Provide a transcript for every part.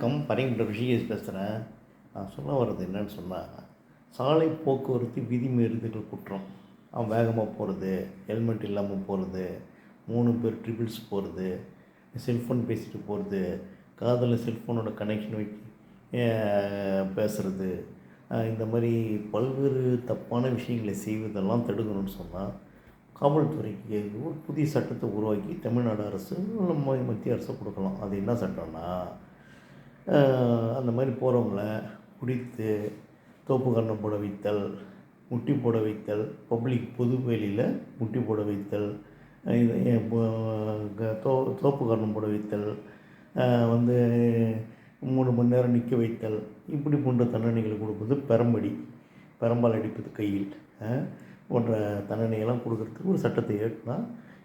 வணக்கம். பரங்கிப்பேட்டை ரிஷிகேஷ் பேசுகிறேன். நான் சொல்ல வர்றது என்னன்னு சொன்னால், சாலை போக்குவரத்து விதிமீறுதல் குற்றம். அவன் வேகமாக போகிறது, ஹெல்மெட் இல்லாமல் போகிறது, 3 பேர் ட்ரிபிள்ஸ் போகிறது, செல்ஃபோன் பேசிட்டு போகிறது, காதில் செல்ஃபோனோட கனெக்ஷன் வச்சு பேசுகிறது, இந்த மாதிரி பல்வேறு தப்பான விஷயங்களை செய்வதெல்லாம் தடுக்கணும்னு சொன்னால், காவல்துறைக்கு ஒரு புதிய சட்டத்தை உருவாக்கி தமிழ்நாடு அரசு நம்ம மத்திய அரசு கொடுக்கலாம். அது என்ன சட்டம்னா, அந்த மாதிரி போகிறவங்கள பிடித்து தோப்பு கரணம் போட வைத்தல், முட்டி போட வைத்தல், பப்ளிக் பொது வெளியில் முட்டி போட வைத்தல், தோப்பு கரணம் போட வைத்தல், வந்து 3 மணி நேரம் நிற்க வைத்தல், இப்படி போன்ற தண்டனைகளை கொடுப்பது பெரம்பால் அடிப்பது கையில் போன்ற தண்டனையெல்லாம் கொடுக்கறதுக்கு ஒரு சட்டத்தை ஏற்றினா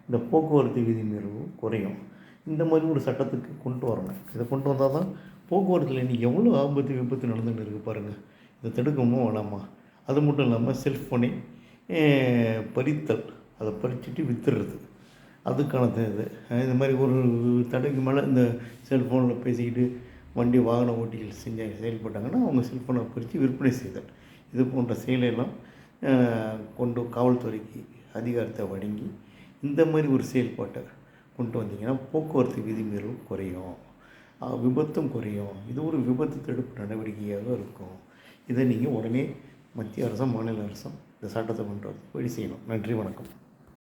இந்த போக்குவரத்து விதிமீறல் குறையும். இந்த மாதிரி ஒரு சட்டத்துக்கு கொண்டு வரணும். இதை கொண்டு வந்தால் தான் போக்குவரத்தில் இன்றைக்கி எவ்வளோ ஆபத்து விபத்து நடந்துகிட்டு இருக்குது பாருங்கள். இதை தடுக்கணும் வேணாமா? அது மட்டும் இல்லாமல் செல்ஃபோனை பறித்தல், அதை பறிச்சுட்டு விற்றுறது, அதுக்கான இது. இந்த மாதிரி ஒரு தடைக்கு மேலே இந்த செல்ஃபோனில் பேசிக்கிட்டு வண்டி வாகன ஓட்டிகள் செயல்பட்டாங்கன்னா அவங்க செல்ஃபோனை பறித்து விற்பனை செய்தல், இது போன்ற செயலெல்லாம் கொண்டு காவல்துறைக்கு அதிகாரத்தை வழங்கி இந்த மாதிரி ஒரு செயல்பாட்டை கொண்டு வந்தீங்கன்னா போக்குவரத்து விதிமீறலும் குறையும், விபத்தும் குறையும். இது ஒரு விபத்து தடுப்பு நடவடிக்கையாக இருக்கும். இதை நீங்கள் உடனே மத்திய அரசும் மாநில அரசும் இந்த சட்டத்தை கொண்டு வழி செய்யணும். நன்றி, வணக்கம்.